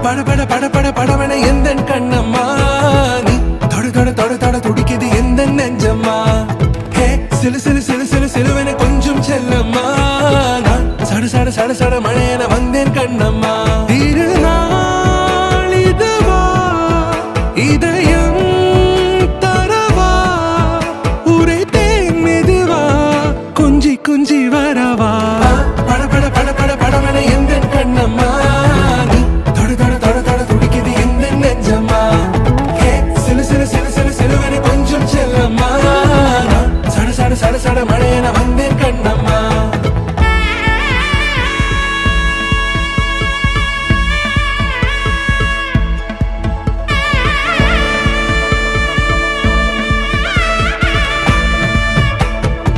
பட பட பட படவன எந்த கண்ணம்மா நீ தொட தொட தொட தொட துடிக்குது எந்த நெஞ்சம்மா ஹே சிலு சிலு சிலு சிலு சிலுவன கொஞ்சம் செல்லம்மா நான் சட சட சட சட மழையன வந்தேன் கண்ணம்மா திருநாள் இதுவா இதயம் தரவா உரைத்தேன் மெதுவா கொஞ்சி கொஞ்சி வரவா பட பட பட பட படவன எந்த கண்ணம்மா நீ தொட தொட தொட தொட துடிக்குது எந்த நெஞ்சம்மா ஹே சிலு சிலு சிலு சிலு சிலுவன கொஞ்சம் செல்லம்மா நான் சட சட சட சட மழையன வந்தேன் கண்ணம்மா